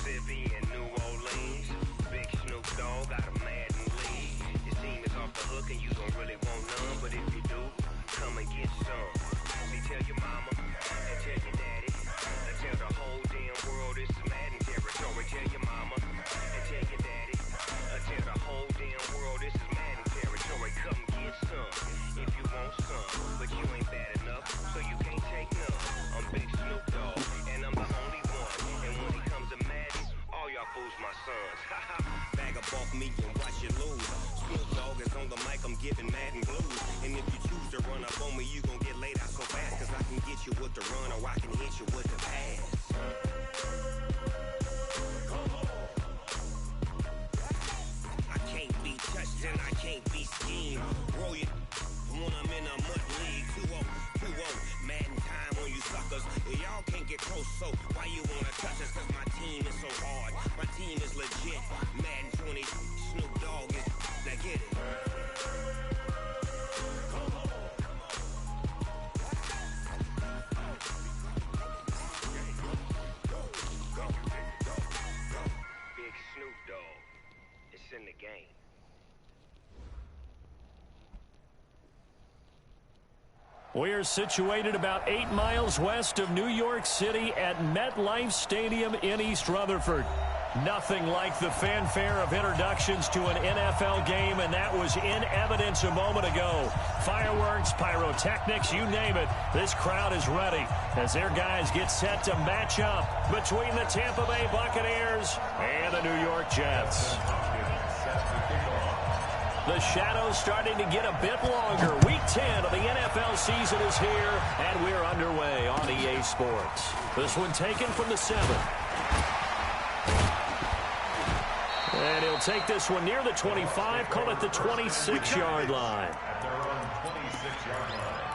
Mississippi and New Orleans. Big Snoop Dogg got a Madden lead. Your team is off the hook and you don't really want none, but if you do, come and get some. See, tell your mama and tell your daddy and tell the whole damn world this is Madden territory. Tell your mama and tell your daddy and tell the whole damn world this is Madden territory. Come get some if you want some, but you ain't bad enough, so you can't take none. I'm Big Snoop Dogg and I'm the only one. And when it comes to Madden, all y'all fools my sons. Bag up off me and watch you lose. Snoop Dogg is on the mic, I'm giving Madden blues. And if you choose to run up on me, you gon' get laid out so fast. Cause I can get you with the run or I can hit you with the pass. I can't be touched and I can't be schemed. Roll you when I'm in a mud league. 2-0, 2-0, Madden time on you suckers. Y'all can't get close, so why you wanna touch us? Cause my team is so hard, my team is legit. Madden 20, Snoop Dogg is, now get it. Big Snoop Dogg, it's in the game. We're situated about 8 miles west of New York City at MetLife Stadium in East Rutherford. Nothing like the fanfare of introductions to an NFL game, and that was in evidence a moment ago. Fireworks, pyrotechnics, you name it. This crowd is ready as their guys get set to match up between the Tampa Bay Buccaneers and the New York Jets. The shadow's starting to get a bit longer. Week 10 of the NFL season is here, and we're underway on EA Sports. This one taken from the 7. And he'll take this one near the 25, call it the 26-yard line. At their own 26-yard line.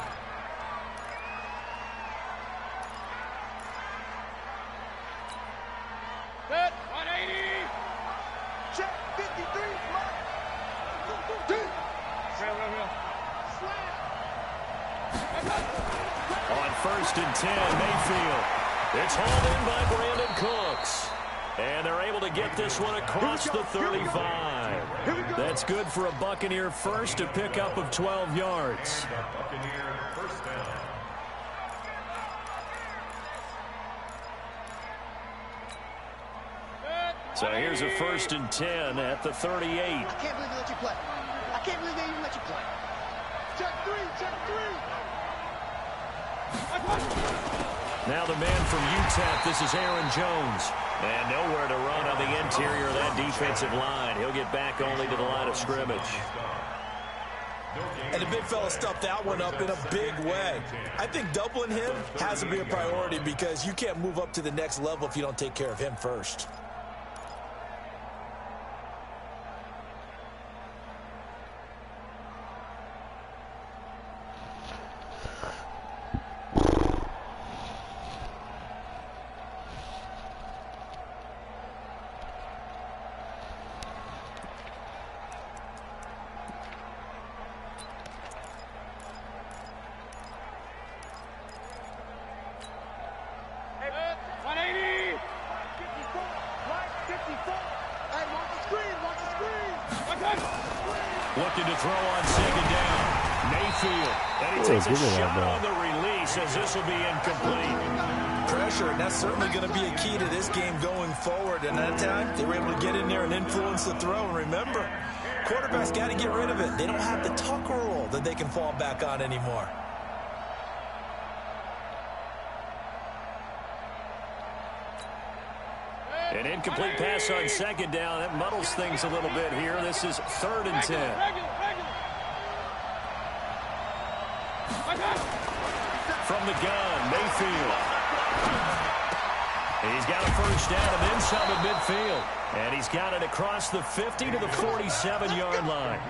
Set, 180. Check, 53, flat. On 1st and 10, Mayfield. It's hauled in by Brandon Cooks. And they're able to get this one across the 35. That's good for a Buccaneer first, a pickup of 12 yards. Buccaneer first down. So here's a 1st and 10 at the 38. I can't believe they let you play. I can't believe they even let you play. Check 3, check 3. Now the man from UTEP, this is Aaron Jones. And nowhere to run on the interior of that defensive line. He'll get back only to the line of scrimmage. And the big fella stuffed that one up in a big way. I think doubling him has to be a priority because you can't move up to the next level if you don't take care of him first. Looking to throw on 2nd down. Mayfield. And he takes a shot on the release as this will be incomplete. Pressure, and that's certainly going to be a key to this game going forward. And that time, they were able to get in there and influence the throw. And remember, quarterbacks got to get rid of it. They don't have the tucker roll that they can fall back on anymore. An incomplete pass on 2nd down. That muddles things a little bit here. This is 3rd and 10. From the gun, Mayfield. He's got a 1st down and then some at midfield. And he's got it across the 50 to the 47-yard line.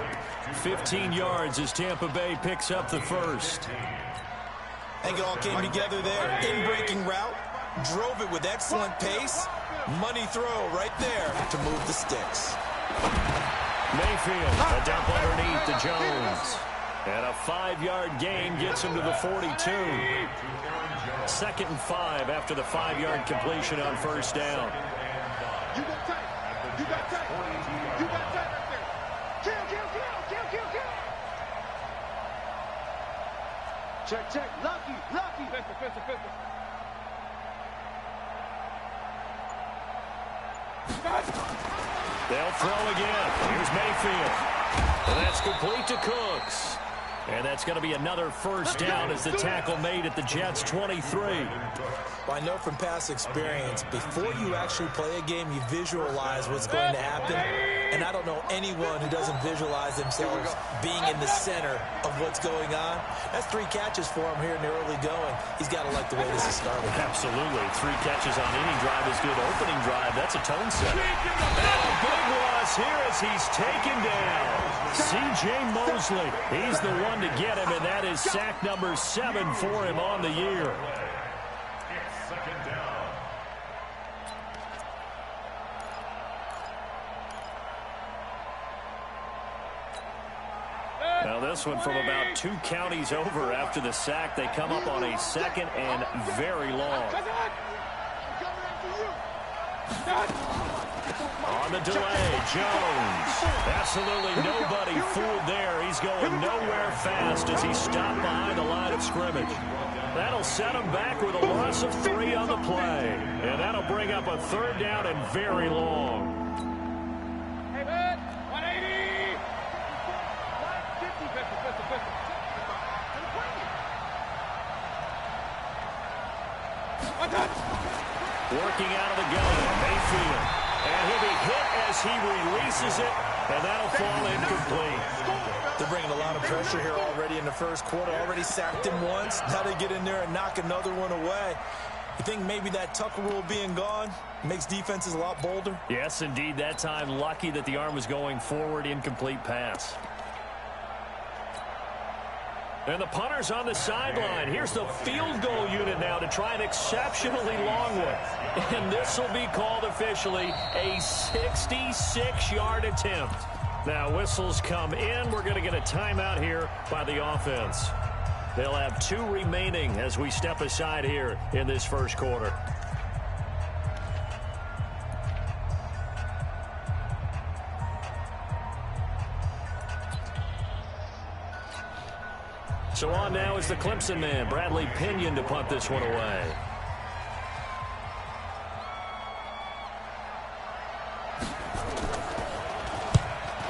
15 yards as Tampa Bay picks up the 1st. I think it all came together there. In-breaking route, drove it with excellent pace. Money throw right there to move the sticks. Mayfield, a dump underneath to Jones. And a 5-yard gain gets him to the 42. 2nd and 5 after the 5-yard completion on 1st down. You got tight. You got tight. You got tight right there. Kill, kill, kill, kill, kill, kill. Check, check. Lucky, lucky. Pistol, pistol, pistol. They'll throw again. Here's Mayfield. And that's complete to Cooks. And that's going to be another first down as the tackle made at the Jets' 23. Well, I know from past experience, before you actually play a game, you visualize what's going to happen. And I don't know anyone who doesn't visualize themselves being in the center of what's going on. That's 3 catches for him here in the early going. He's got to like the way this is started. Absolutely. 3 catches on any drive is good. Opening drive, that's a tone setter. And a big loss here as he's taken down. C.J. Mosley, he's the one to get him, and that is sack number 7 for him on the year. It's second down. Now this one from about 2 counties over after the sack. They come up on a 2nd and very long. On the delay, Jones. Absolutely nobody fooled there. He's going nowhere fast as he stopped behind the line of scrimmage. That'll set him back with a loss of 3 on the play. And that'll bring up a 3rd down and very long. Hey, man. 180. 150. Pistol, pistol, Working out of the gun, Mayfield. And he'll be hit as he releases it, and that'll fall incomplete. They're bringing a lot of pressure here already in the first quarter. Already sacked him once. Now they get in there and knock another one away. You think maybe that Tucker rule being gone makes defenses a lot bolder? Yes, indeed. That time, lucky that the arm was going forward. Incomplete pass. And the punter's on the sideline. Here's the field goal unit now to try an exceptionally long one. And this will be called officially a 66-yard attempt. Now, whistles come in. We're going to get a timeout here by the offense. They'll have 2 remaining as we step aside here in this first quarter. So on now is the Clemson man, Bradley Pinion, to punt this one away.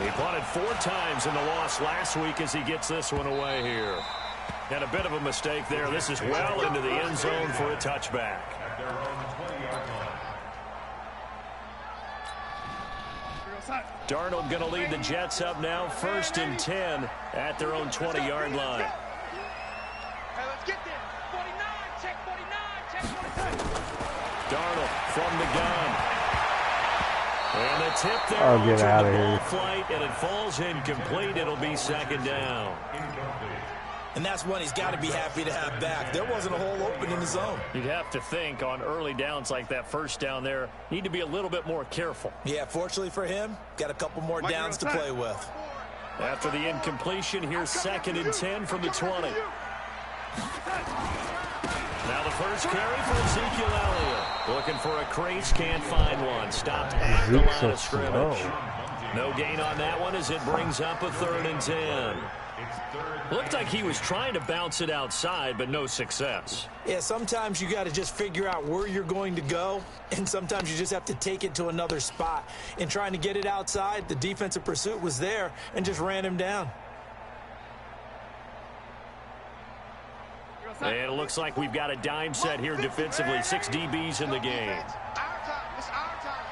He punted 4 times in the loss last week as he gets this one away here. And a bit of a mistake there. This is well into the end zone for a touchback. At their own 20-yard line. Darnold going to lead the Jets up now, 1st and 10 at their own 20-yard line. Hey, let's get there. 49, check 49, check 49. Darnold from the gun. And the tip there. Oh, get out of the here. ball flight, and it falls incomplete. It'll be 2nd down. And that's one he's got to be happy to have back. There wasn't a hole open in the zone. You'd have to think on early downs like that, 1st down there, need to be a little bit more careful. Yeah, fortunately for him, got a couple more downs to play with. After the incompletion, here's 2nd and 10 from the 20. Now the first carry for Ezekiel Elliott. Looking for a crease, can't find one. Stopped at the line of scrimmage. No gain on that one as it brings up a 3rd and 10. Looked like he was trying to bounce it outside, but no success. Yeah, sometimes you got to just figure out where you're going to go, and sometimes you just have to take it to another spot. In trying to get it outside, the defensive pursuit was there and just ran him down. And it looks like we've got a dime set here defensively. 6 DBs in the game. Our time. It's our time.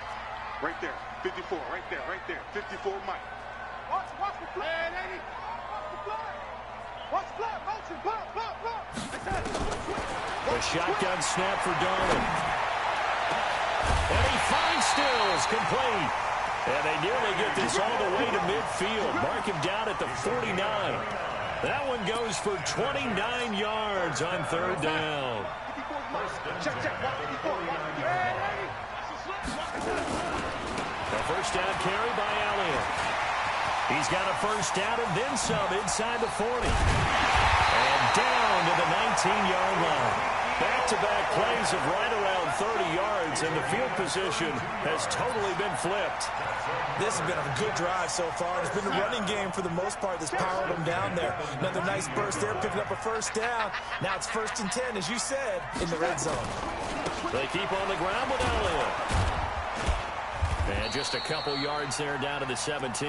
Right there. 54. Right there. Right there. 54 Mike. Watch the play. Watch the play. Motion. Block. The shotgun snap for Darnold. And he finds Stills, complete. And they nearly get this all the way to midfield. Mark him down at the 49. That one goes for 29 yards on 3rd down. Check. The first down carry by Elliott. He's got a first down and then some inside the 40. And down to the 19-yard line. Back-to-back plays of right around 30 yards, and the field position has totally been flipped. This has been a good drive so far. It's been a running game for the most part that's powered them down there. Another nice burst there, picking up a first down. Now it's 1st and 10, as you said, in the red zone. They keep on the ground with Elliott. And just a couple yards there down to the 17.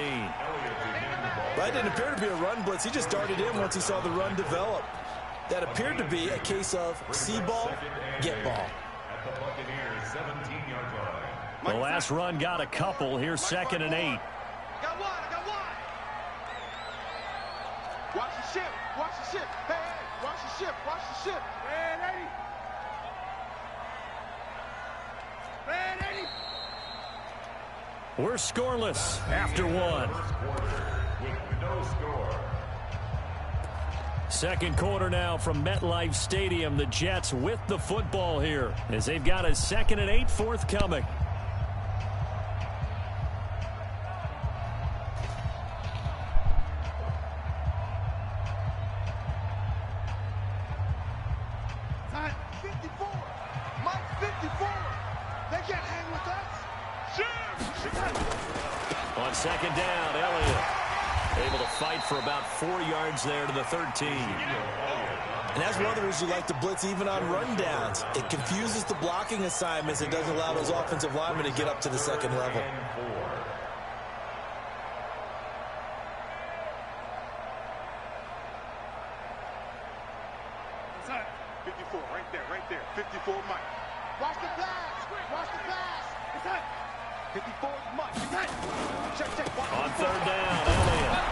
That didn't appear to be a run blitz. He just darted in once he saw the run develop. That appeared to be a case of see ball, get ball. The last run got a couple. Here's 2nd and 8. I got one. Watch the ship. Hey, watch the ship. Red 80. We're scoreless after one. With no score. Second quarter now from MetLife Stadium. The Jets with the football here as they've got a 2nd and 8 forthcoming. Time 54. Mike 54. They can't hang with us. On 2nd down, Elliott able to fight for about 4 yards there to the 13. And that's one of the reasons you like to blitz even on rundowns. It confuses the blocking assignments. It doesn't allow those offensive linemen to get up to the 2nd level. Inside. 54, right there. 54, Mike. Watch the pass. Inside. 54, Mike. Inside. Check. On 3rd down, Elliott.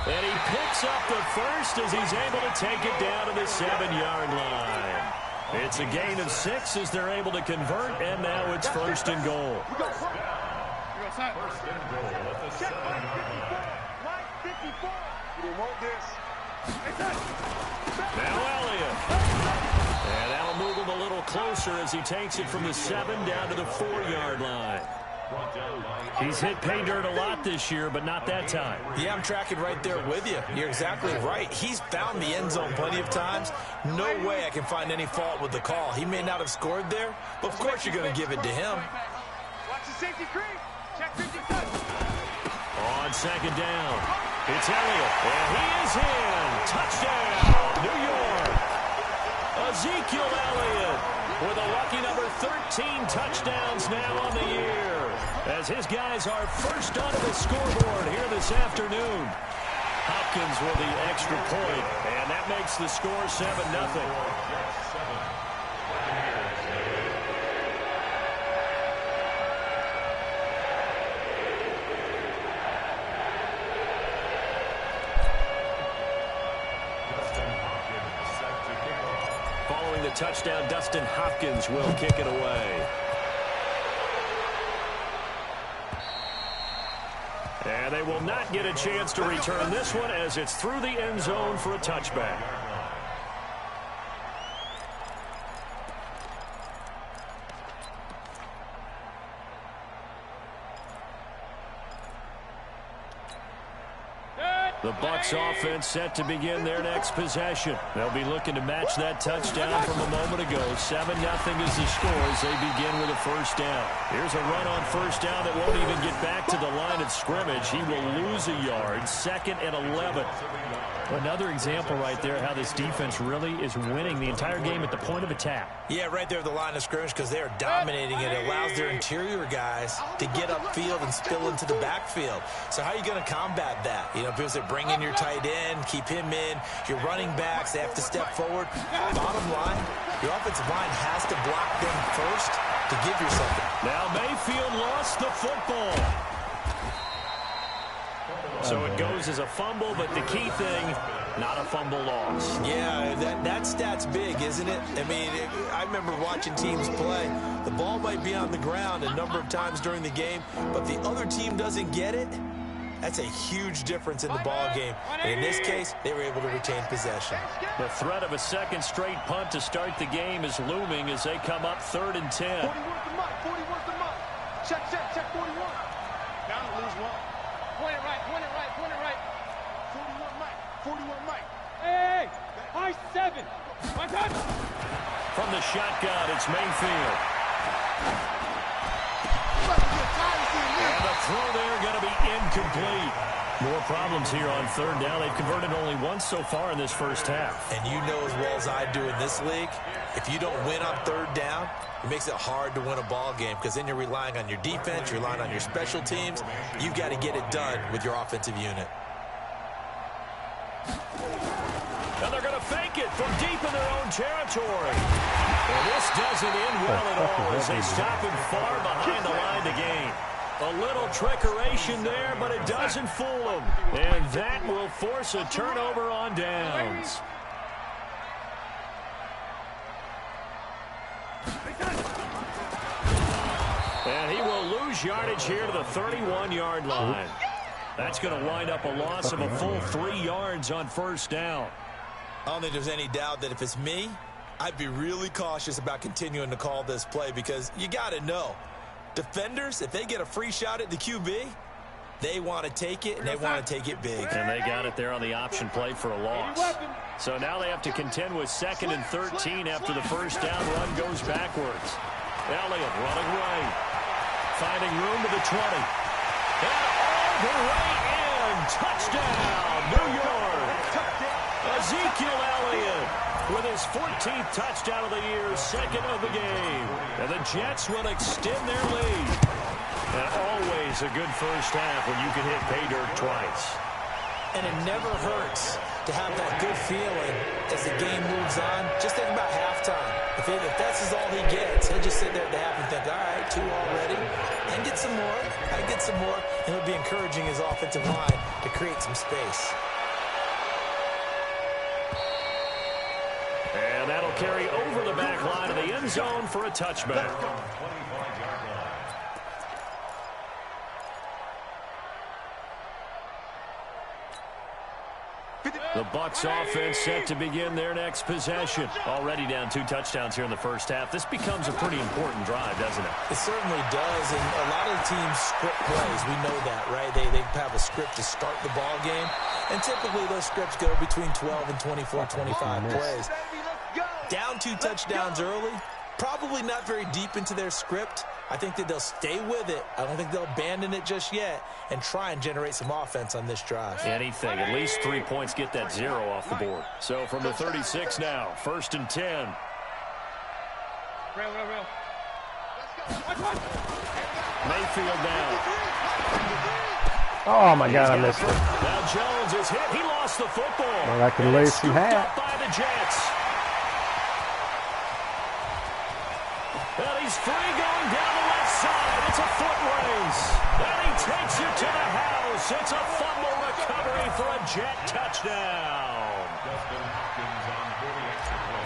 And he picks up the first as he's able to take it down to the 7-yard line. It's a gain of 6 as they're able to convert, and now it's 1st and goal. We go inside. 1st and goal at the 7-yard line. Mike 54. We didn't want this. Now Elliott. And that'll move him a little closer as he takes it from the 7 down to the 4-yard line. He's hit pay dirt a lot this year, but not that time. Yeah, I'm tracking right there with you. You're exactly right. He's found the end zone plenty of times. No way I can find any fault with the call. He may not have scored there, but of course you're going to give it to him. Watch the safety screen. Check 50 touch. On 2nd down, it's Elliott, and he is in. Touchdown, New York. Ezekiel Elliott with a lucky number 13 touchdowns now on the year, as his guys are first onto the scoreboard here this afternoon. Hopkins with the extra point, and that makes the score 7-0. Following the touchdown, Dustin Hopkins will kick it away. And they will not get a chance to return this one as it's through the end zone for a touchback. The Bucs offense set to begin their next possession. They'll be looking to match that touchdown from a moment ago. 7-0 is the score as they begin with a 1st down. Here's a run on 1st down that won't even get back to the line of scrimmage. He will lose a yard. 2nd and 11. Another example right there how this defense really is winning the entire game at the point of attack. Yeah, right there at the line of scrimmage because they are dominating it. It allows their interior guys to get upfield and spill into the backfield. So how are you going to combat that? You know, because they bring in your tight end, keep him in. Your running backs, they have to step forward. Bottom line, your offensive line has to block them first to give you something. Now Mayfield lost the football. So it goes as a fumble, but the key thing, not a fumble loss. Yeah, that stat's big, isn't it? I mean, I remember watching teams play. The ball might be on the ground a number of times during the game, but the other team doesn't get it. That's a huge difference in the ball game. And in this case, they were able to retain possession. The threat of a second straight punt to start the game is looming as they come up 3rd and 10. 41's the mark. 41's the mark. Check 41. Down to lose one. Point it right. 41 Mike. 41 Mike. Hey, high 7. From the shotgun, it's Mayfield. And the throw there going to be incomplete. More problems here on third down. They've converted only once so far in this first half. And you know as well as I do in this league, if you don't win on third down, it makes it hard to win a ball game because then you're relying on your defense, you're relying on your special teams. You've got to get it done with your offensive unit. And they're going to fake it from deep in their own territory. And this doesn't end well at all as they stop him far behind the line to gain. A little trickeration there, but it doesn't fool them. And that will force a turnover on downs. And he will lose yardage here to the 31-yard line. That's going to wind up a loss of a full 3 yards on first down. I don't think there's any doubt that if it's me, I'd be really cautious about continuing to call this play because you got to know. Defenders, if they get a free shot at the QB, they want to take it, and they want to take it big. And they got it there on the option play for a loss. So now they have to contend with 2nd and 13 after the first down run goes backwards. Elliott running right. Finding room to the 20. And all the way in. Touchdown, New York. Ezekiel Elliott with his 14th touchdown of the year, 2nd of the game. And the Jets will extend their lead. And always a good first half when you can hit pay dirt twice. And it never hurts to have that good feeling as the game moves on. Just think about halftime. If that's all he gets, he'll just sit there at the half and think, all right, 2 already. And get some more. I get some more. And he'll be encouraging his offensive line to create some space. And that'll carry over the back line of the end zone for a touchback. The Bucs offense set to begin their next possession. Already down 2 touchdowns here in the first half. This becomes a pretty important drive, doesn't it? It certainly does, and a lot of the teams script plays. We know that, right? They have a script to start the ball game, and typically those scripts go between 12 and 24, 25 plays. Down 2 touchdowns early, probably not very deep into their script. I think that they'll stay with it. I don't think they'll abandon it just yet and try and generate some offense on this drive. Anything. At least 3 points, get that 0 off the board. So from the 36 now, 1st and 10. Mayfield down. Oh, my God, I missed it. Now Jones is hit. He lost the football. Well, I can lose some hat. Up by the Jets. And he's free going down the left side. It's a foot race. And he takes it to the house. It's a fumble recovery for a Jet touchdown.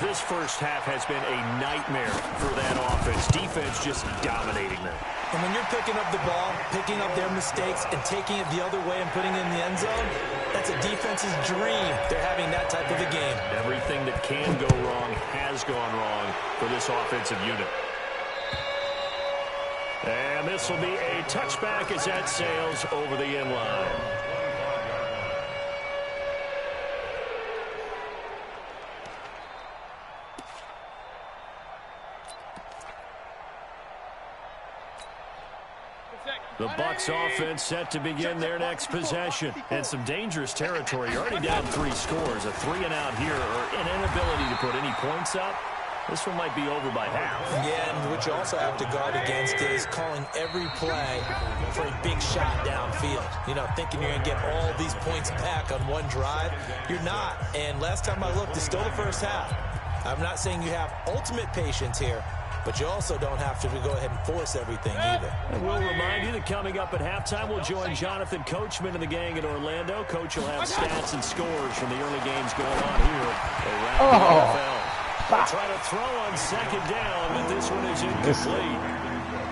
This first half has been a nightmare for that offense. Defense just dominating them. And when you're picking up the ball, picking up their mistakes, and taking it the other way and putting it in the end zone, that's a defense's dream. They're having that type of a game. Everything that can go wrong has gone wrong for this offensive unit. And this will be a touchback as that sails over the end line. The Bucs offense set to begin their next possession. And some dangerous territory. You're already down 3 scores. A 3-and-out here or an inability to put any points up. This one might be over by half. Yeah, and what you also have to guard against is calling every play for a big shot downfield. You know, thinking you're going to get all these points back on one drive. You're not. And last time I looked, it's still the first half. I'm not saying you have ultimate patience here, but you also don't have to go ahead and force everything either. And we'll remind you that coming up at halftime, we'll join Jonathan Coachman and the gang in Orlando. Coach will have stats and scores from the early games going on here around the NFL. They'll try to throw on 2nd down, but this one is incomplete.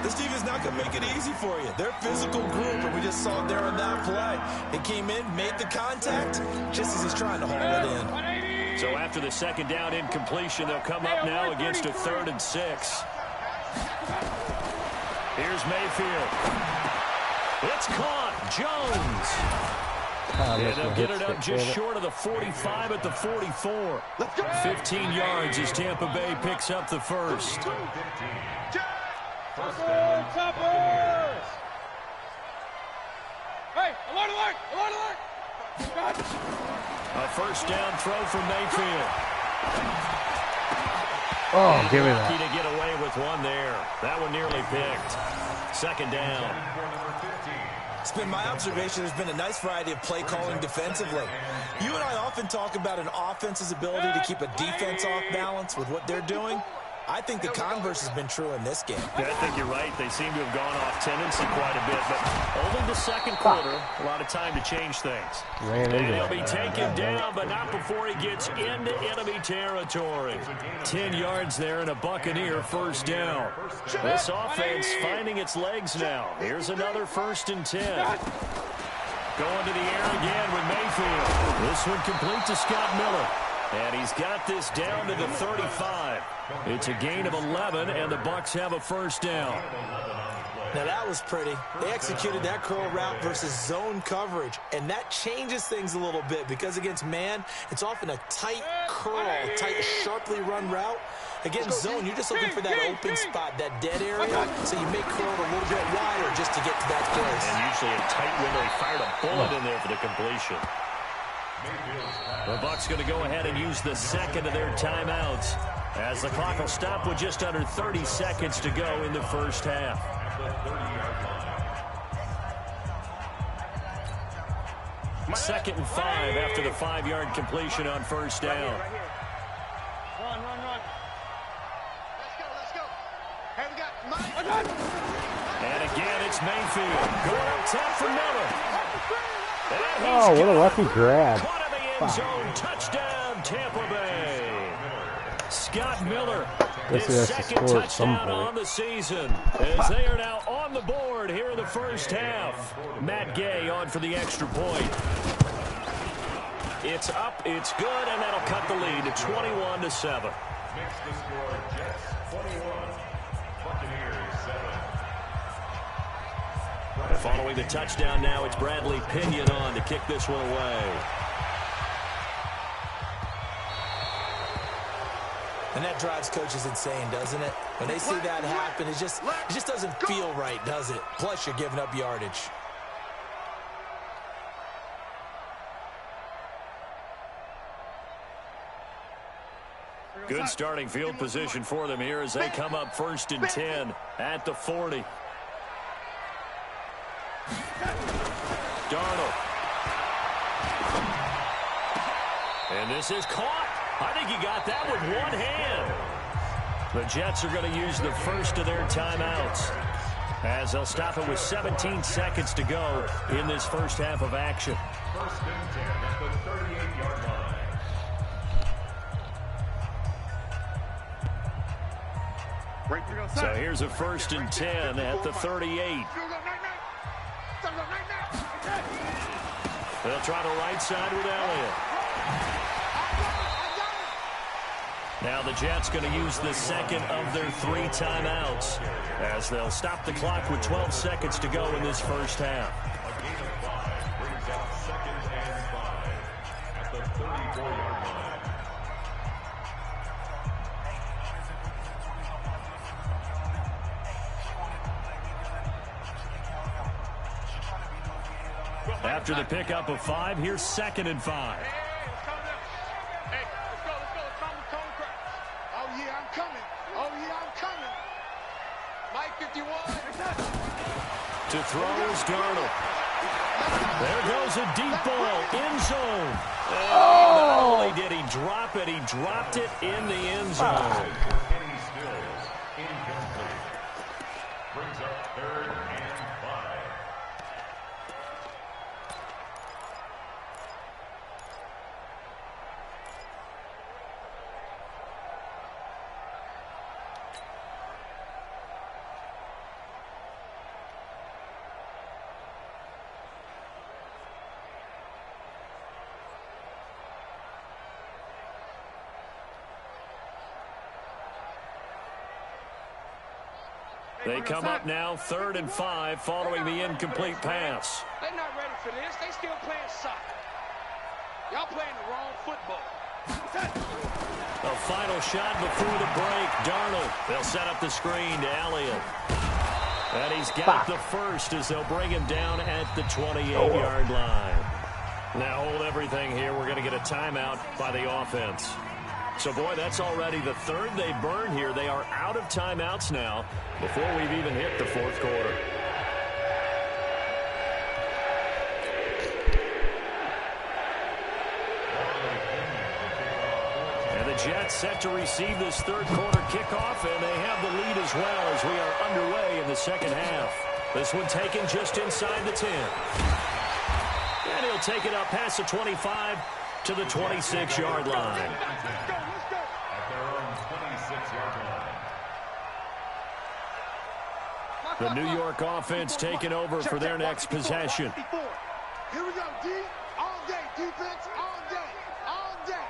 This team is not going to make it easy for you. They're a physical group, and we just saw it there on that play. It came in, made the contact, just as he's trying to haul it in. So after the 2nd down incompletion, they'll come up now against a 3rd and 6. Here's Mayfield. It's caught. Jones. And they'll get it up just short of the 45 at the 44. 15 yards as Tampa Bay picks up the first. Hey, alert, alert, alert, alert! A first down throw from Mayfield. Oh, give me Lucky that. to get away with one there. That one nearly picked. Second down. It's been my observation there's been a nice variety of play calling defensively. You and I often talk about an offense's ability to keep a defense off balance with what they're doing. I think the converse has been true in this game. Yeah, I think you're right. They seem to have gone off tendency quite a bit, but only the second quarter. A lot of time to change things. Ran into And he'll that be guy. taken down, but not before he gets into enemy territory. 10 yards there and a Buccaneer first down. This offense finding its legs now. Here's another 1st and 10. Going to the air again with Mayfield. This one complete to Scott Miller. And he's got this down to the 35. It's a gain of 11, and the Bucs have a first down. Now that was pretty. They executed that curl route versus zone coverage, and that changes things a little bit because against man, it's often a tight curl, tight, sharply run route. Against zone, you're just looking for that open spot, that dead area, so you make curl a little bit wider just to get to that place. And usually a tight window. He fired a bullet in there for the completion. The Bucs going to go ahead and use the second of their timeouts as the clock will stop with just under 30 seconds to go in the first half. Second and 5 after the 5-yard completion on first down. Run, run, run. Let's go. Hey, we got Mike. And again, it's Mayfield going up top for Miller. Oh, what a lucky grab. Caught in the end zone. Touchdown, Tampa Bay. Scott Miller, his second touchdown on the season, as they are now on the board here in the first half. Matt Gay on for the extra point. It's up, it's good, and that'll cut the lead to 21-7. Makes the score Jets 21, Buccaneers 7. Following the touchdown now, it's Bradley Pinion on to kick this one away. And that drives coaches insane, doesn't it? When they see that happen, it just doesn't feel right, does it? Plus, you're giving up yardage. Good starting field position for them here as they come up 1st and 10 at the 40. Darnold. And this is caught. I think he got that with one hand. The Jets are going to use the first of their timeouts as they'll stop it with 17 seconds to go in this first half of action. 1st and 10 at the 38-yard line. So here's a 1st and 10 at the 38. They'll try the right side with Elliott. Now the Jets going to use the second of their 3 timeouts as they'll stop the clock with 12 seconds to go in this first half. A gain of 5 brings up 2nd and 5 at the 34-yard line. After the pickup of 5, here's 2nd and 5. Hey, let's go. Oh, yeah, I'm coming. Mike 51. To throw is Darnold. There goes a deep ball, end zone. Not only did he drop it, he dropped it in the end zone. Kenny Stills, incomplete. Brings up 3rd and 5. They come up now 3rd and 5 following the incomplete pass. They're not ready for this. They still playing soccer. Y'all playing the wrong football. A final shot before the break. Darnold. They'll set up the screen to Elliott. And he's got the first as they'll bring him down at the 28-yard line. Now hold everything here. We're going to get a timeout by the offense. So, boy, that's already the 3rd they burned here. They are out of timeouts now before we've even hit the 4th quarter. And the Jets set to receive this 3rd quarter kickoff, and they have the lead as well as we are underway in the 2nd half. This one taken just inside the 10. And he'll take it up past the 25 to the 26-yard line. The New York offense taking over for their next possession. Here we go, D. All day, defense, all day, all day.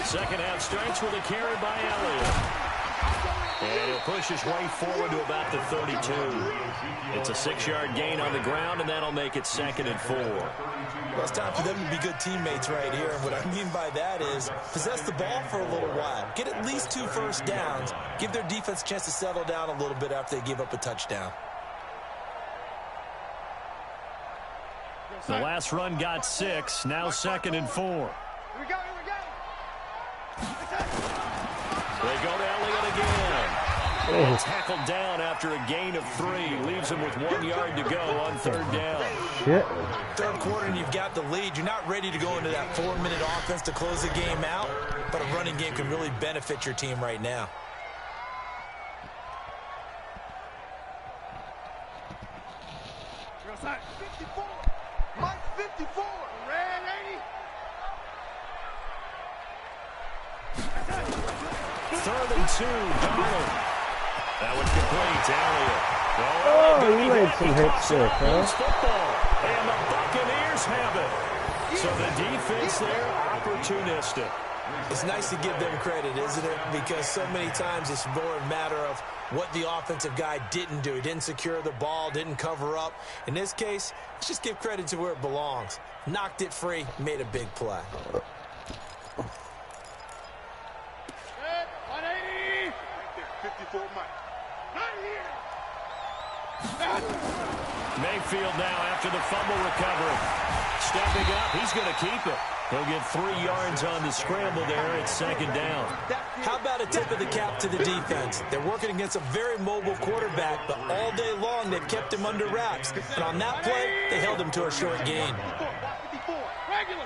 Second half starts with a carry by Elliott. And he'll push his way forward to about the 32. It's a 6-yard gain on the ground, and that'll make it 2nd and 4. Well, it's time for them to be good teammates right here. And what I mean by that is possess the ball for a little while. Get at least 2 first downs. Give their defense a chance to settle down a little bit after they give up a touchdown. The last run got 6. Now 2nd and 4. Here we go, here we go. They go to Elliott again. Tackled down after a gain of 3. Leaves him with 1 yard to go on 3rd down. Shit. 3rd quarter and you've got the lead. You're not ready to go into that 4-minute offense to close the game out, but a running game can really benefit your team right now. Mike 54. Mike 54. Red 80. 3rd and 2. Darnold. That one's complete to Elliott. Oh, he made some hits there, huh? Football. And the Buccaneers have it. So the defense there, opportunistic. It's nice to give them credit, isn't it? Because so many times it's more a matter of what the offensive guy didn't do. He didn't secure the ball, didn't cover up. In this case, let's just give credit to where it belongs. Knocked it free, made a big play. 180. Right there, 54 Mike. Not here. Mayfield now after the fumble recovery. Stepping up, he's going to keep it. He'll get 3 yards on the scramble there. It's 2nd down. How about a tip of the cap to the defense? They're working against a very mobile quarterback, but all day long they've kept him under wraps. And on that play, they held him to a short gain. Regular.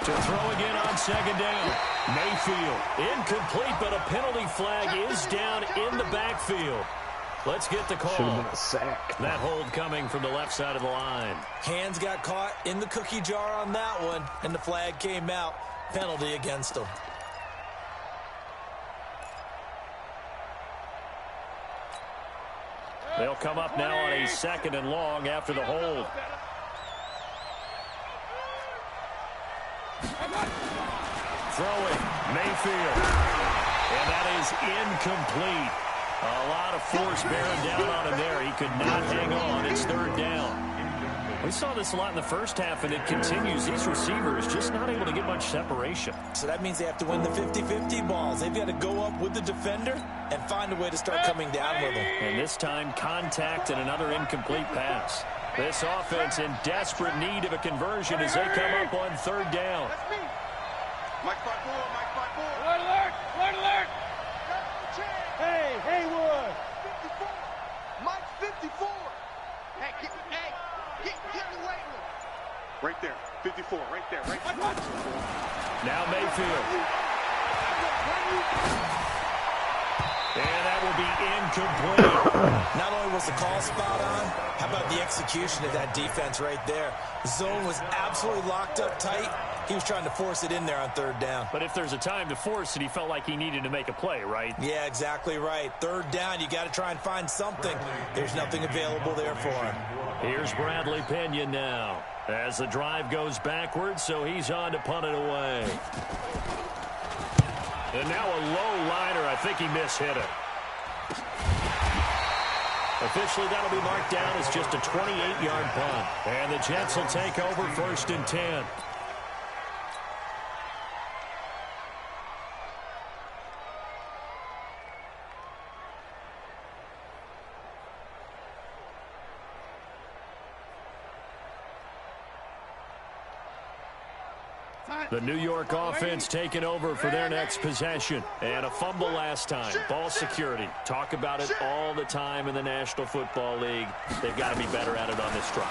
To throw again on 2nd down. Mayfield, incomplete, but a penalty flag is down in the backfield. Let's get the call. Should have been a sack. That hold coming from the left side of the line. Hands got caught in the cookie jar on that one, and the flag came out. Penalty against them. They'll come up now on a 2nd and long after the hold. Throwing, Mayfield. And that is incomplete. A lot of force bearing down on him there. He could not hang on. It's 3rd down. We saw this a lot in the first half, and it continues. These receivers just not able to get much separation. So that means they have to win the 50-50 balls. They've got to go up with the defender and find a way to start coming down with them. And this time, contact and another incomplete pass. This offense in desperate need of a conversion as they come up on 3rd down. That's me. Mike 54. Alert! Hey, Haywood. 54. Mike 54. Hey, get in the weight room. Right there, 54, right there. Now Mayfield. And that will be incomplete. Not only was the call spot on, how about the execution of that defense right there? The zone was absolutely locked up tight. He was trying to force it in there on 3rd down. But if there's a time to force it, he felt like he needed to make a play, right? Yeah, exactly right. 3rd down, you got to try and find something. There's nothing available there for him. Here's Bradley Pinion now as the drive goes backwards, so he's on to punt it away. And now a low liner. I think he mishit it. Officially, that'll be marked down as just a 28-yard punt. And the Jets will take over 1st and 10. The New York offense taking over for their next possession. And a fumble last time. Ball security. Talk about it all the time in the National Football League. They've got to be better at it on this drive.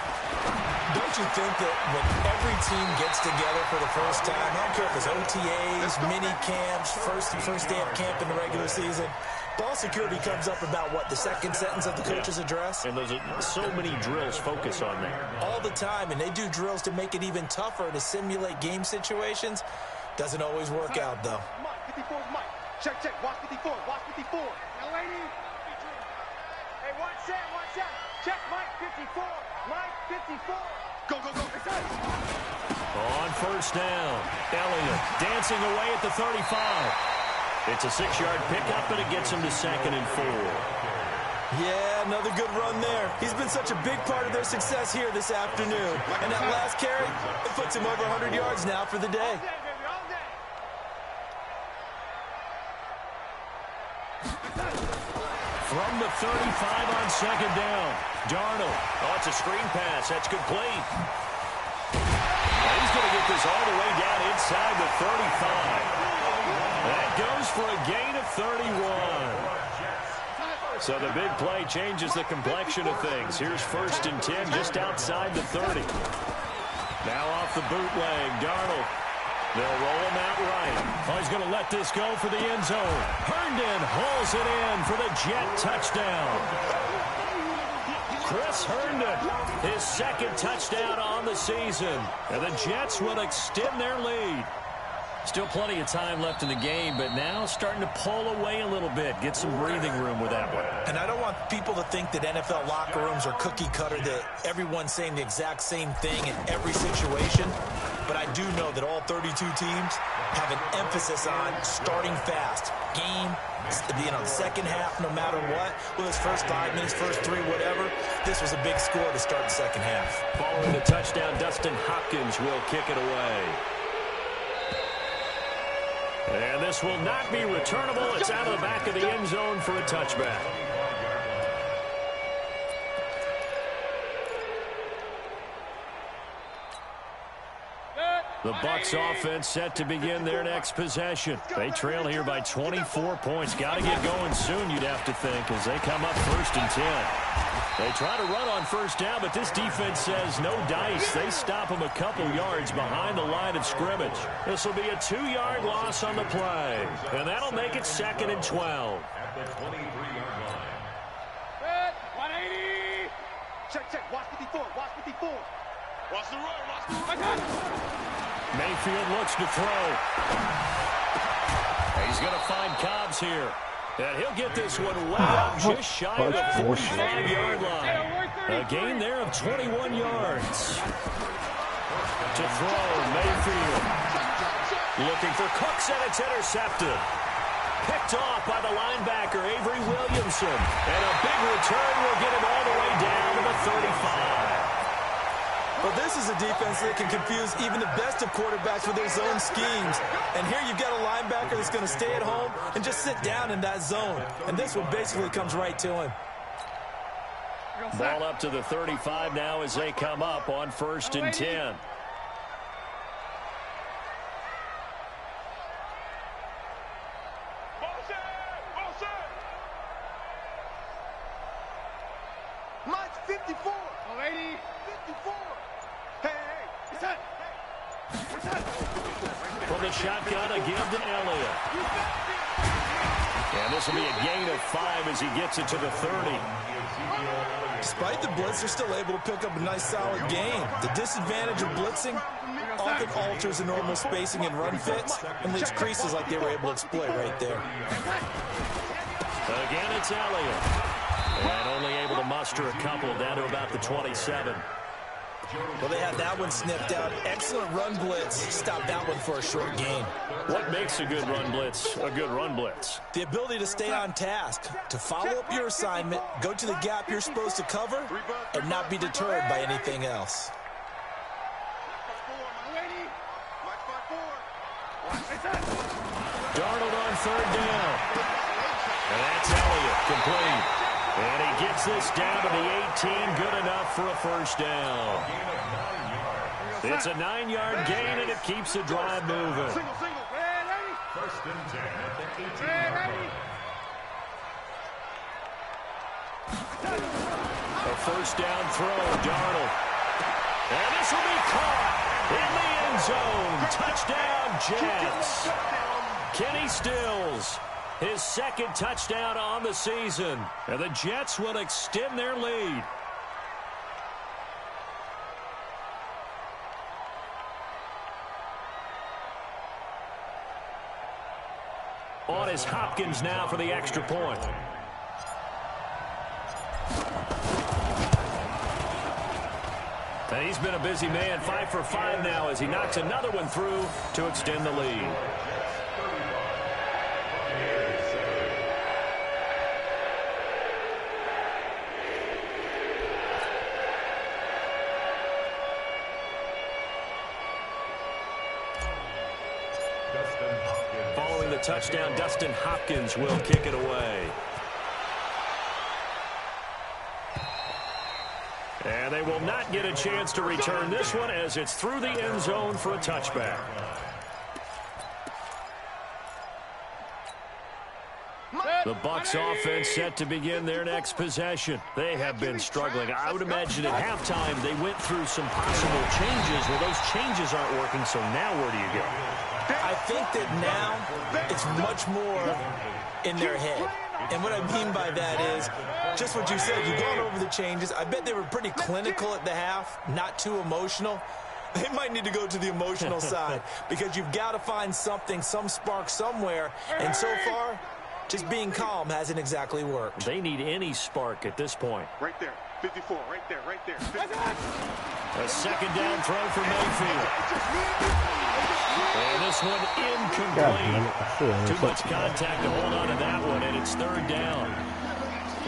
Don't you think that when every team gets together for the first time, I don't care if it's OTAs, mini camps, first day of camp in the regular season, ball security comes up about, what, the second sentence of the coach's address? And those are so many drills focus on that. All the time, and they do drills to make it even tougher to simulate game situations. Doesn't always work out, though. Mike, 54 is Mike. Check, watch 54, watch 54. Now, lady. Hey, watch that. Check, Mike, 54. Mike, 54. Go. On 1st down, Elliott dancing away at the 35. It's a 6-yard pickup, but it gets him to 2nd and 4. Yeah, another good run there. He's been such a big part of their success here this afternoon. And that last carry, it puts him over 100 yards now for the day. From the 35 on 2nd down, Darnold. Oh, it's a screen pass. That's complete. He's going to get this all the way down inside the 35. That goes for a gain of 31. So the big play changes the complexion of things. Here's 1st and 10 just outside the 30. Now off the bootleg, Darnold. They'll roll him out right. Oh, he's going to let this go for the end zone. Herndon hauls it in for the Jet touchdown. Chris Herndon, his 2nd touchdown on the season. And the Jets will extend their lead. Still plenty of time left in the game, but now starting to pull away a little bit. Get some breathing room with that one. And I don't want people to think that NFL locker rooms are cookie cutter, that everyone's saying the exact same thing in every situation. But I do know that all 32 teams have an emphasis on starting fast. Game, the second half, no matter what. Whether it's first 5 minutes, first 3, whatever. This was a big score to start the second half. Following the touchdown, Dustin Hopkins will kick it away. And this will not be returnable. It's out of the back of the end zone for a touchback. The Bucs offense set to begin their next possession. They trail here by 24 points. Got to get going soon, you'd have to think, as they come up 1st and 10. They try to run on 1st down, but this defense says no dice. They stop them a couple yards behind the line of scrimmage. This will be a 2-yard loss on the play, and that'll make it 2nd and 12. At the 23-yard line. 180. Check, watch 54, watch 54. Watch the run. Mayfield looks to throw. He's going to find Cobbs here. And he'll get this one way up just shy of the 45-yard line. A gain there of 21 yards. To throw, Mayfield. Looking for Cooks, and it's intercepted. Picked off by the linebacker, Avery Williamson. And a big return will get him all the way down to the 35. But this is a defense that can confuse even the best of quarterbacks with their zone schemes. And here you've got a linebacker that's going to stay at home and just sit down in that zone. And this one basically comes right to him. Ball up to the 35 now as they come up on 1st and 10. Mike's 54. 54. From the shotgun again to Elliott. And this will be a gain of 5 as he gets it to the 30. Despite the blitz, they're still able to pick up a nice solid gain. The disadvantage of blitzing often alters the normal spacing and run fits and leaves creases like they were able to exploit right there. Again, it's Elliott. And only able to muster a couple down to about the 27. Well, they had that one snipped out. Excellent run blitz. Stopped that one for a short gain. What makes a good run blitz a good run blitz? The ability to stay on task, to follow up your assignment, go to the gap you're supposed to cover, and not be deterred by anything else. Darnold on third down. And that's Elliott, complete. And he gets this down to the 18, good enough for a first down. It's a 9-yard gain, and it keeps the drive moving. First and 10 at the 18-yard line. A first down throw, Darnold. And this will be caught in the end zone. Touchdown, Jets. Kenny Stills, his second touchdown on the season. And the Jets will extend their lead. On is Hopkins now for the extra point. And he's been a busy man, 5 for 5 now as he knocks another one through to extend the lead. Following the touchdown, Dustin Hopkins will kick it away. And they will not get a chance to return this one as it's through the end zone for a touchback. The Bucs offense set to begin their next possession. They have been struggling. I would imagine at halftime they went through some possible changes. Well, those changes aren't working, so now where do you go? I think that now it's much more in their head. And what I mean by that is just what you said. You've gone over the changes. I bet they were pretty clinical at the half, not too emotional. They might need to go to the emotional side because you've got to find something, some spark somewhere. And so far, just being calm hasn't exactly worked. They need any spark at this point. Right there. 54. Right there. Right there. 54. A second down throw for Mayfield. And this one incomplete. Too much contact to hold on to that one, and it's third down.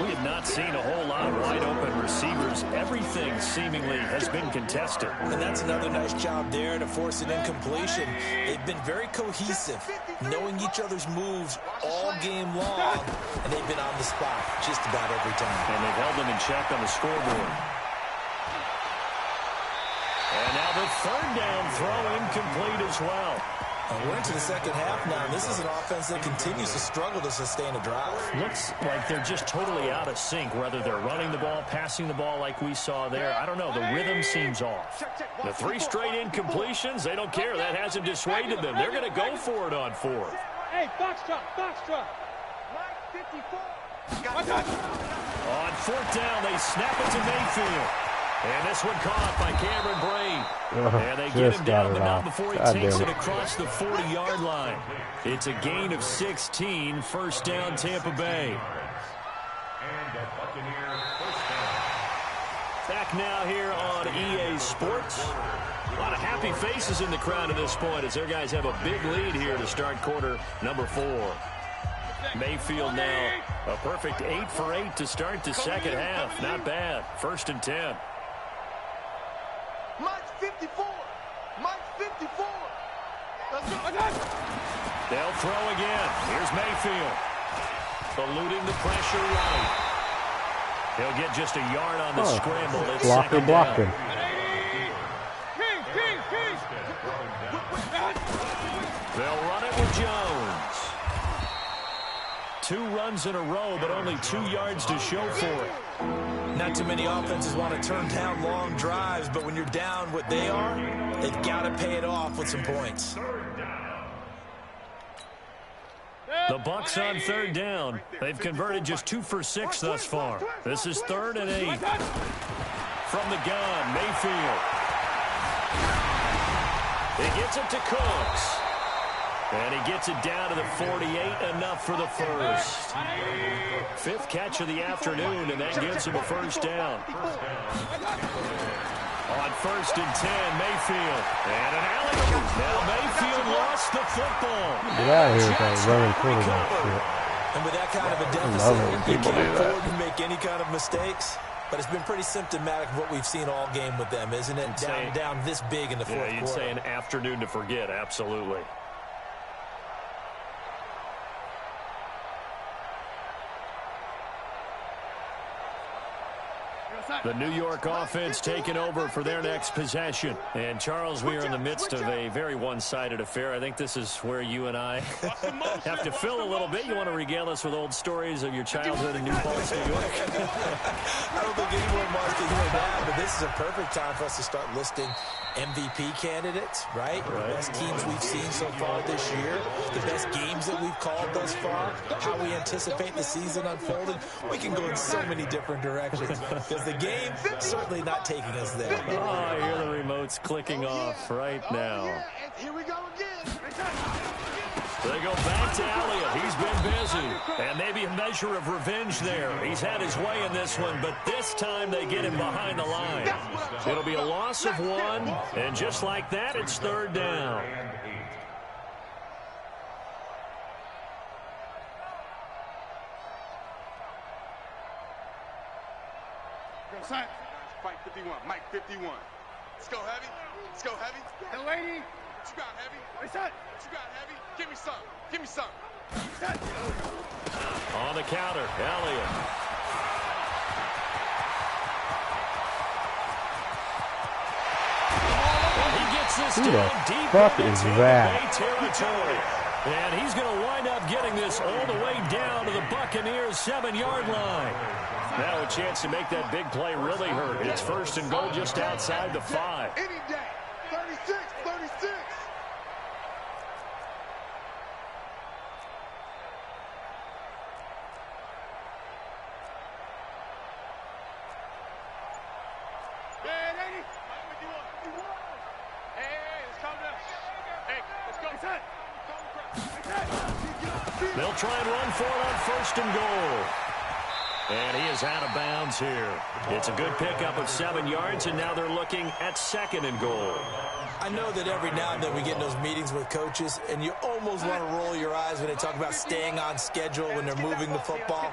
We have not seen a whole lot of wide-open receivers. Everything seemingly has been contested. And that's another nice job there to force an incompletion. They've been very cohesive, knowing each other's moves all game long, and they've been on the spot just about every time. And they've held them in check on the scoreboard. And now the third down throw incomplete as well. And we're into the second half now. This is an offense that continues to struggle to sustain a drive. Looks like they're just totally out of sync, whether they're running the ball, passing the ball like we saw there. I don't know. The rhythm seems off. The 3 straight incompletions, they don't care. That hasn't dissuaded them. They're going to go for it on fourth. Hey, box truck, box truck. 54. On fourth down, they snap it to Mayfield. And this one caught by Cameron Brate. And they get him down, but not before he takes it across the 40-yard line. It's a gain of 16, first down Tampa Bay. Back now here on EA Sports. A lot of happy faces in the crowd at this point as their guys have a big lead here to start quarter number 4. Mayfield now a perfect 8 for 8 to start the second half. Not bad. First and 10. Mike 54. Mike 54. Let's go. They'll throw again. Here's Mayfield. Eluding the pressure right. He'll get just a yard on the scramble. It's second down. They'll run it with Jones. 2 runs in a row, but only 2 yards to show for it. Not too many offenses want to turn down long drives, but when you're down what they are, they've got to pay it off with some points. The Bucs on third down. They've converted just 2 for 6 thus far. This is 3rd and 8. From the gun, Mayfield. He gets it to Cooks. And he gets it down to the 48, enough for the first. 5th catch of the afternoon, and that gives him a first down. On 1st and 10, Mayfield. And an alley-oop. Now Mayfield lost the football. Get out of here with that running quarterback shit. And with that kind of a deficit, you can't afford to make any kind of mistakes. But it's been pretty symptomatic of what we've seen all game with them, isn't it? Down this big in the fourth quarter. You'd say an afternoon to forget, absolutely. The New York offense taking over for their next possession. And, Charles, we are in the midst of a very one-sided affair. I think this is where you and I have to fill a little bit. You want to regale us with old stories of your childhood in New Paltz, New York? I don't think anyone wants to hear that, but this is a perfect time for us to start listing MVP candidates, right? The best teams we've seen so far this year, the best games that we've called thus far, how we anticipate the season unfolding. We can go in so many different directions because the game certainly not taking us there. Oh, I hear the remotes clicking off right now. Here we go again. They go back to Elliott. He's been busy. And maybe a measure of revenge there. He's had his way in this one, but this time they get him behind the line. It'll be a loss of 1, and just like that, it's 3rd down. Fight 51, Mike 51. Let's go heavy. Let's go heavy. Delaney. What you got, heavy? What's that? What you got, heavy? Give me some. Give me some. On the counter, Elliott. Well, he gets this down deep into Bay territory. And he's going to wind up getting this all the way down to the Buccaneers' 7-yard line. Now a chance to make that big play really hurt. It's 1st and goal just outside the 5. Any day. 36, 36. They'll try and run for it on 1st and goal. And he is out of bounds here. It's a good pickup of 7 yards, and now they're looking at 2nd and goal. I know that every now and then we get in those meetings with coaches, and you almost want to roll your eyes when they talk about staying on schedule when they're moving the football.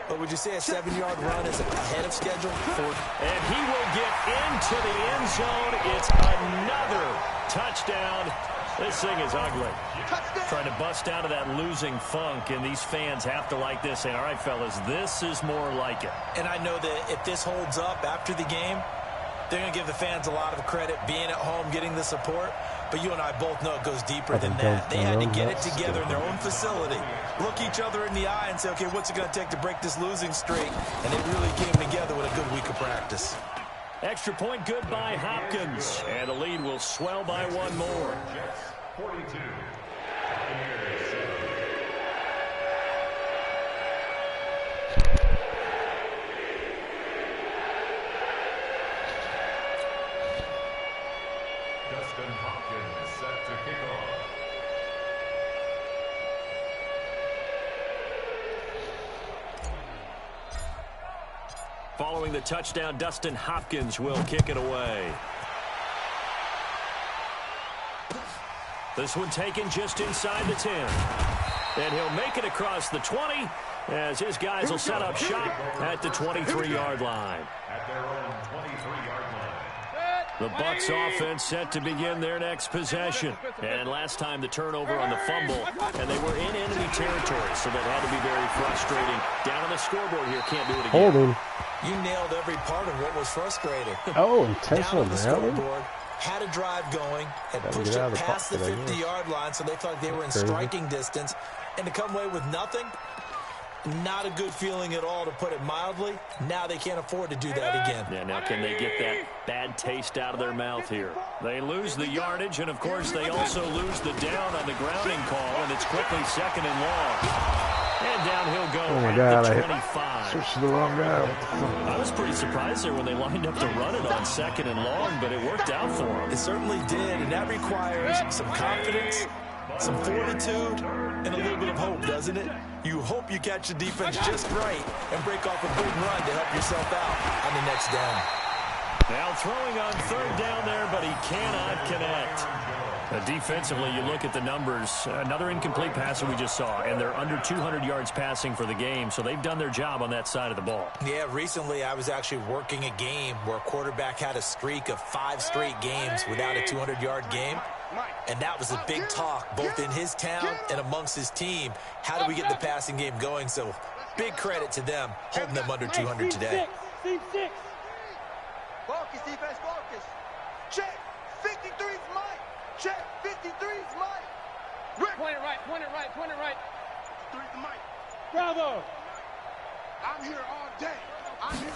But would you say a 7-yard run is ahead of schedule? And he will get into the end zone. It's another touchdown. This thing is ugly. Trying to bust out of that losing funk, and these fans have to like this. Saying, all right, fellas, this is more like it. And I know that if this holds up after the game, they're going to give the fans a lot of credit being at home, getting the support. But you and I both know it goes deeper than that. They had to get it together in their own facility, look each other in the eye and say, okay, what's it going to take to break this losing streak? And they really came together with a good week of practice. Extra point good by Hopkins. And the lead will swell by 1 more. 42. Dustin Hopkins set to kick off. Following the touchdown, Dustin Hopkins will kick it away. This one taken just inside the 10. And he'll make it across the 20 as his guys will set up shop at the 23-yard line. At their own 23-yard line. The Bucs offense set to begin their next possession. And last time the turnover on the fumble, and they were in enemy territory, so that had to be very frustrating. Down on the scoreboard here, can't do it again. Holding. You nailed every part of what was frustrating. Oh, intentional. Down on the scoreboard, had a drive going, had pushed it past the 50-yard line, so they felt like they were in striking distance. And to come away with nothing, not a good feeling at all, to put it mildly. Now they can't afford to do that again. Yeah, now can they get that bad taste out of their mouth here? They lose the yardage, and, of course, they also lose the down on the grounding call, and it's quickly 2nd and long. And down he'll go at the 25. Switched to the wrong guy. I was pretty surprised there when they lined up to run it on 2nd and long, but it worked out for them. It certainly did, and that requires some confidence, some fortitude, and a little bit of hope, doesn't it? You hope you catch the defense just right and break off a big run to help yourself out on the next down. Now throwing on third down there, but he cannot connect. Defensively, you look at the numbers. Another incomplete pass that we just saw, and they're under 200 yards passing for the game, so they've done their job on that side of the ball. Yeah, recently I was actually working a game where a quarterback had a streak of 5 straight games without a 200-yard game, and that was a big talk, both in his town and amongst his team. How do we get the passing game going? So big credit to them, holding them under 200 today. Focus, defense, focus. Check. 53's mine. Check. 53's mine. Point it right, point it right, point it right. 3's mine. Bravo. I'm here all day. I'm here.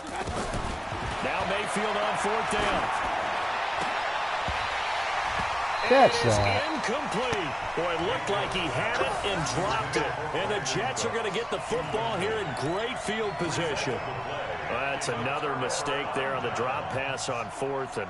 Now Mayfield on fourth down. Catch It is that. incomplete. Boy, it looked like he had it and dropped it. And the Jets are going to get the football here in great field position. Well, that's another mistake there on the drop pass on fourth, and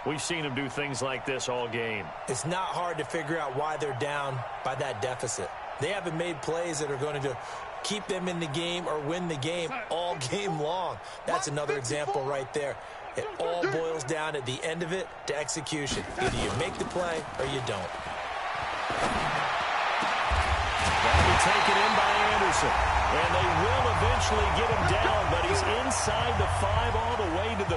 we've seen him do things like this all game. It's not hard to figure out why they're down by that deficit. They haven't made plays that are going to keep them in the game or win the game all game long. That's another example right there. It all boils down at the end of it to execution. Either you make the play or you don't. That'll be taken in by Anderson. And they will eventually get him down, but he's inside the 5 all the way to the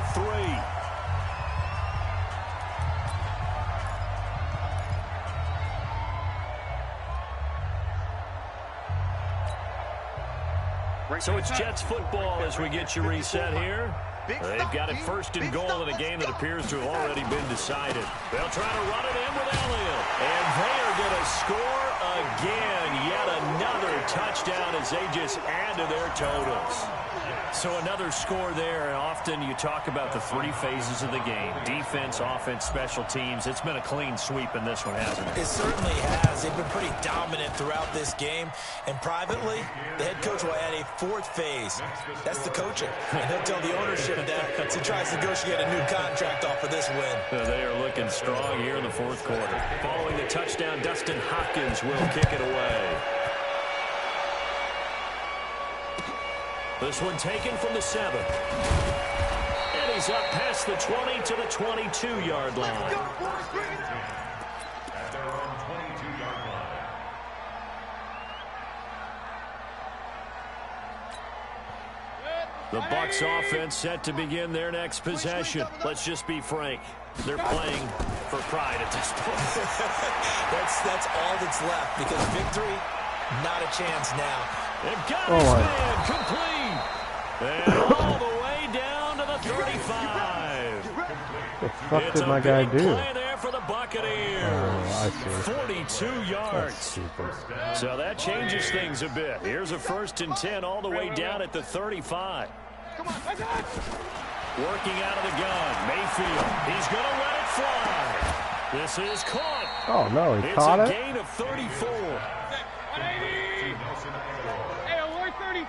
3. So it's Jets football as we get you reset here. They've got it first and goal in a game that appears to have already been decided. They'll try to run it in with Elliott. And they are going to score again. Yet another touchdown as they just add to their totals. So another score there, and often you talk about the 3 phases of the game. Defense, offense, special teams. It's been a clean sweep in this one, hasn't it? It certainly has. They've been pretty dominant throughout this game. And privately, the head coach will add a 4th phase. That's the coaching. And he'll tell the ownership that as he tries to negotiate a new contract off for this win. They are looking strong here in the 4th quarter. Following the touchdown, Dustin Hopkins will kick it away. This one taken from the 7. And he's up past the 20 to the 22-yard line. At their own 22-yard line. The Bucs offense set to begin their next possession. Let's just be frank. They're playing for pride at this point. That's all that's left, because victory, not a chance now. They've got his man complete. And all the way down to the 35. What the fuck did my guy do? Play there for the Buccaneers. Oh, I see. 42 yards. Stupid. So that changes things a bit. Here's a 1st and 10 all the way down at the 35. Working out of the gun. Mayfield. He's going to let it fly. This is caught. Oh, no, he It's caught a it? gain of 34. 180. Hey, alert 33.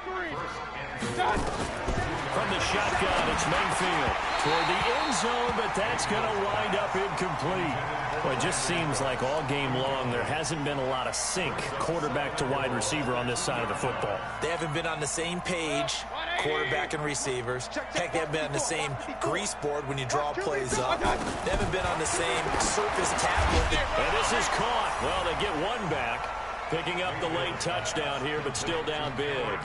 From the shotgun, it's Mayfield toward the end zone, but that's going to wind up incomplete. Well, it just seems like all game long there hasn't been a lot of sync quarterback to wide receiver on this side of the football. They haven't been on the same page, quarterback and receivers. Heck, they haven't been on the same grease board when you draw plays up. They haven't been on the same surface tablet. And this is caught. Well, they get one back, picking up the late touchdown here, but still down big.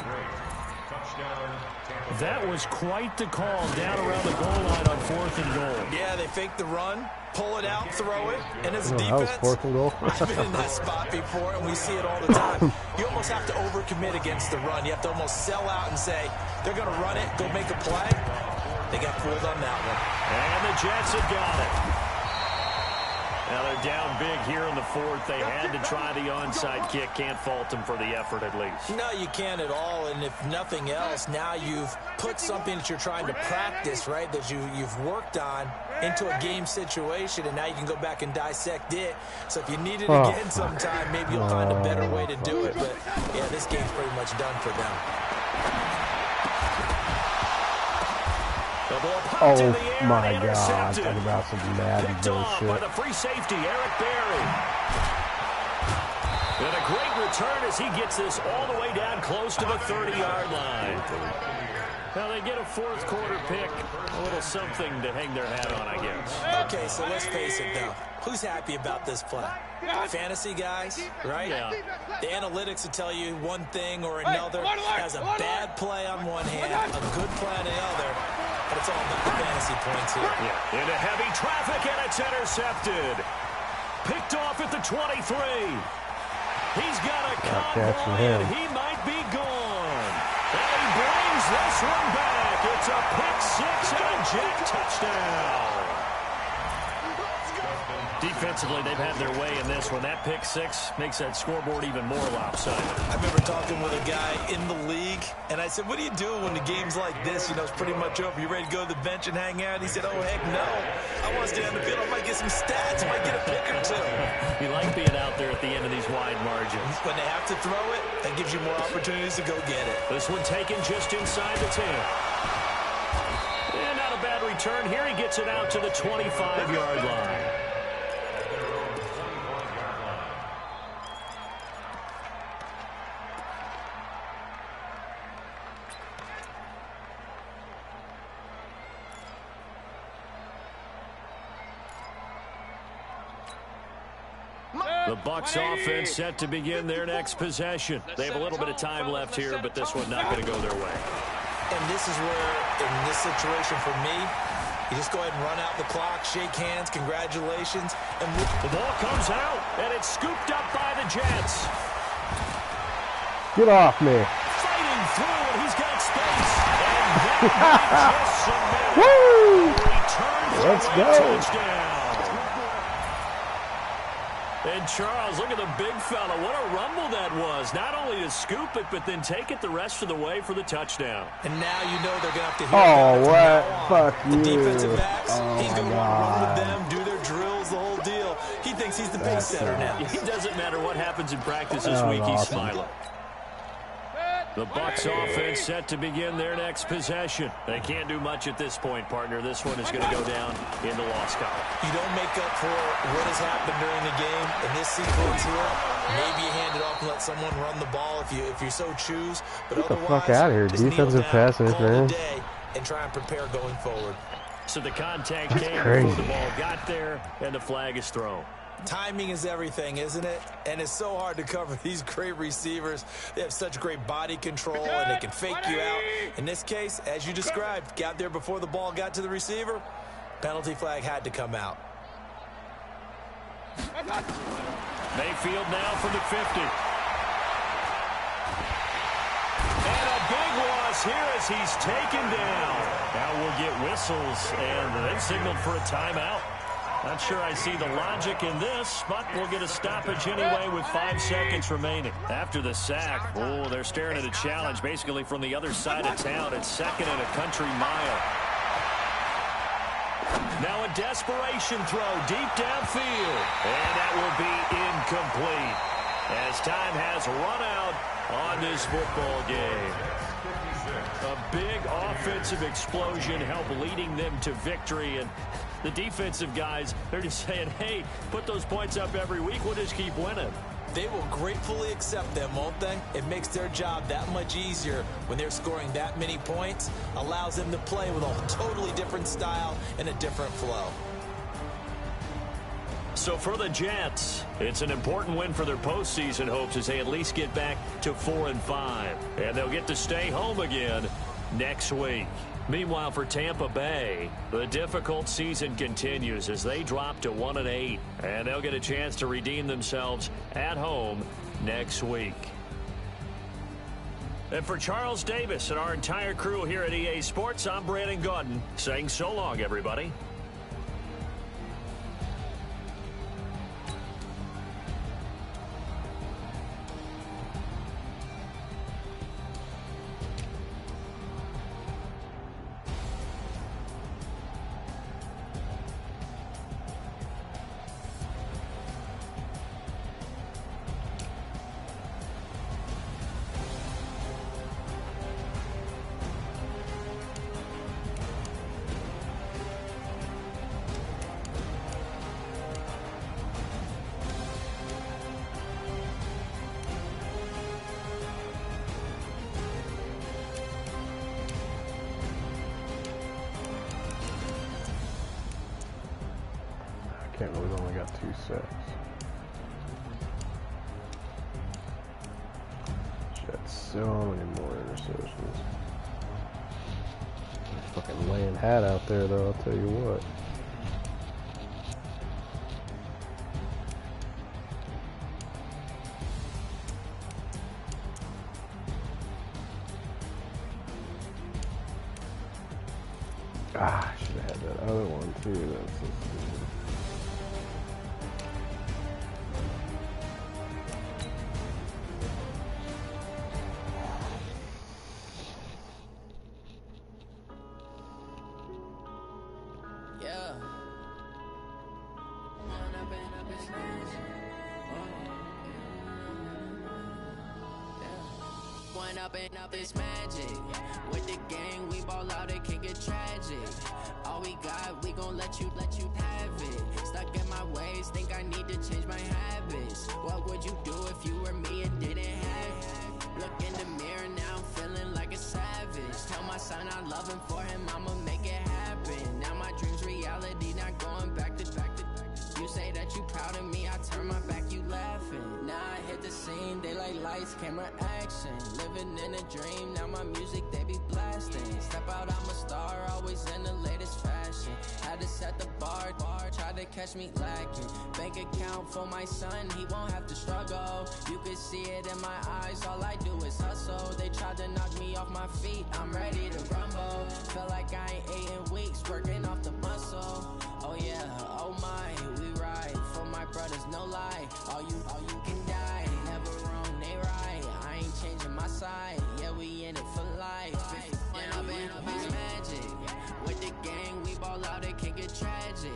That was quite the call down around the goal line on 4th and goal. Yeah, they fake the run, pull it out, throw it, and as a That was defense, 4th and goal. I've been in that spot before, and we see it all the time. You almost have to overcommit against the run. You have to almost sell out and say, they're going to run it, go make a play. They got fooled on that one. And the Jets have got it. Now they're down big here in the 4th. They had to try the onside kick. Can't fault them for the effort at least. No, you can't at all. And if nothing else, now you've put something that you're trying to practice, right, that you've worked on into a game situation, and now you can go back and dissect it. So if you need it again sometime, maybe you'll find a better way to do it. But, yeah, this game's pretty much done for them. Oh my God, talking about some mad bullshit. By the free safety, Eric Berry. And a great return as he gets this all the way down close to the 30-yard line. Well, they get a fourth quarter pick, a little something to hang their hat on, I guess. Okay, so let's face it, though. Who's happy about this play? Fantasy guys, right? Yeah. The analytics will tell you one thing or another. Has a bad play on one hand, a good play on the other, but it's all about the fantasy points here. Yeah. Into heavy traffic, and it's intercepted. Picked off at the 23. He's got a convoy, and he might be gone. And he brings this one back. It's a pick six and a jet touchdown. Defensively, they've had their way in this one. That pick six makes that scoreboard even more lopsided. I remember talking with a guy in the league, and I said, what do you do when the game's like this? You know, it's pretty much over. You ready to go to the bench and hang out? He said, oh, heck no. I want to stay on the field. I might get some stats. I might get a pick or two. You like being out there at the end of these wide margins. When they have to throw it, that gives you more opportunities to go get it. This one taken just inside the 10. And not a bad return. Here he gets it out to the 25-yard line. The Bucs offense set to begin their next possession. They have a little bit of time left here, but this one not going to go their way. And this is where, in this situation for me, you just go ahead and run out the clock, shake hands, congratulations. And the ball comes out, and it's scooped up by the Jets. Get off me. Fighting through, and he's got space. And that just cement. Woo! Let's go. Touchdown. And Charles, look at the big fella. What a rumble that was. Not only to scoop it, but then take it the rest of the way for the touchdown. And now you know they're going to have to hear about what? Fuck the you. defensive backs, he's going to want to run with God. them, do their drills, the whole deal. He thinks he's the pace setter now. It doesn't matter what happens in practice this week. He's smiling. The Bucs offense set to begin their next possession. They can't do much at this point, partner. This one is going to go down in the loss column. You don't make up for what has happened during the game in this sequence here. Maybe you hand it off and let someone run the ball if you so choose. But Get the otherwise, fuck out of here. just Defensive kneel down, passes, call man. the day, and try and prepare going forward. So the contact came crazy. before the ball got there, and the flag is thrown. Timing is everything, isn't it? And it's so hard to cover these great receivers. They have such great body control, and they can fake you out. In this case, as you described, got there before the ball got to the receiver. Penalty flag had to come out. Mayfield now from the 50. And a big loss here as he's taken down. Now we'll get whistles, and they've signaled for a timeout. Not sure I see the logic in this, but we'll get a stoppage anyway with 5 seconds remaining. After the sack, oh, they're staring at a challenge basically from the other side of town. It's second and a country mile. Now a desperation throw deep downfield, and that will be incomplete as time has run out on this football game. A big offensive explosion helped leading them to victory, and the defensive guys, they're just saying, hey, put those points up every week. We'll just keep winning. They will gratefully accept them, won't they? It makes their job that much easier when they're scoring that many points. Allows them to play with a totally different style and a different flow. So for the Jets, it's an important win for their postseason hopes as they at least get back to 4-5. And they'll get to stay home again next week. Meanwhile, for Tampa Bay, the difficult season continues as they drop to 1-8, and they'll get a chance to redeem themselves at home next week. And for Charles Davis and our entire crew here at EA Sports, I'm Brandon Gaudin saying so long, everybody. can't believe I only got 2 sets. Jets, so many more interceptions. Fucking laying hat out there, though, I'll tell you what. Ah, I should have had that other one too. That's so stupid. Yeah. One up and up is magic. With the gang, we ball out, it can get tragic. All we got, we gon' let you have it. Stuck in my ways, think I need to change my habits. What would you do if you were me and didn't have it? Look in the mirror now, I'm feeling like a savage. Tell my son I love him, for him I'ma make it happen. Now my dream's reality, not going back to. You say that you proud of me, I turn my back, you laughing. Now I hit the scene, daylight lights, camera action. Living in a dream, now my music they be blasting. Step out, I'm a star, always in the latest fashion. Had to set the bar, try to catch me lacking. Bank account for my son, he won't have to struggle. You can see it in my eyes, all I do is hustle. They tried to knock me off my feet, I'm ready to rumble. Feel like I ain't ate in weeks, working off the muscle. Oh yeah, oh my, we ride for my brothers, no lie. All you can die, never wrong, they right. I ain't changing my side, yeah, we in it for life. When up and up is magic. With the gang, we ball out, it can get tragic.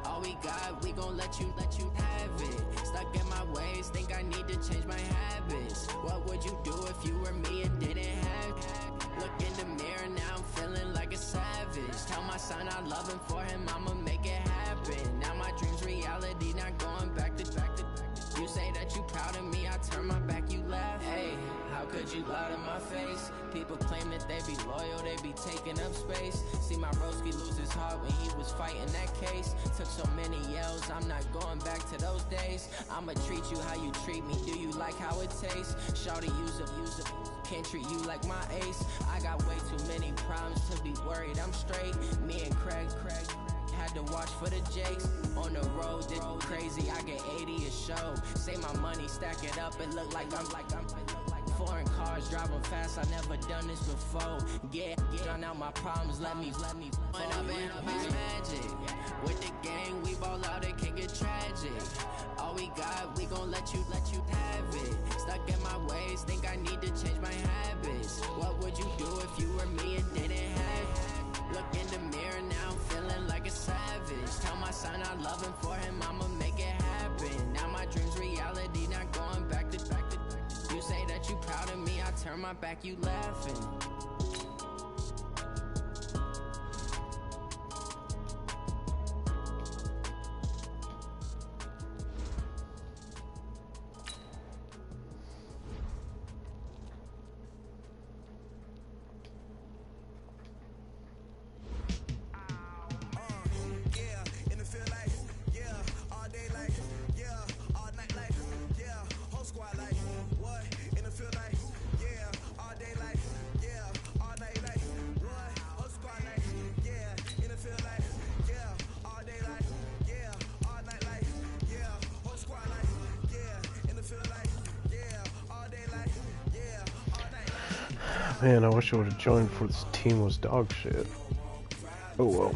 All we got, we gon' let you have it. Stuck in my ways, think I need to change my habits. What would you do if you were me and didn't have it? Look in the mirror, now I'm feeling like a savage. Tell my son I love him, for him I'ma make it happen. Now my dream's reality, not going back to. You say that you proud of me, I turn my back, you laugh. Hey, how could you lie to my face? People claim that they be loyal, they be taking up space. See my broski lose his heart when he was fighting that case. Took so many yells, I'm not going back to those days. I'ma treat you how you treat me, do you like how it tastes? Shawty, use it. Can't treat you like my ace. I got way too many problems to be worried, I'm straight. Me and Craig had to watch for the jakes. On the road, this crazy, I get 80 a show. Say my money, stack it up, it look like I'm foreign cars, driving fast, I never done this before. Yeah, drown out my problems, let me. When up and up is magic. With the gang, we ball out, it can get tragic. All we got, we gon' let you have it. Stuck in my ways, think I need to change my habits. What would you do if you were me and didn't have it? Look in the mirror, now I'm feeling like a savage. Tell my son I love him, for him I'ma make it happen. Now my dream's reality, not going back to. You say that you proud of me, I turn my back, you laughing. Man, I wish I would have joined before this team was dog shit. Oh well.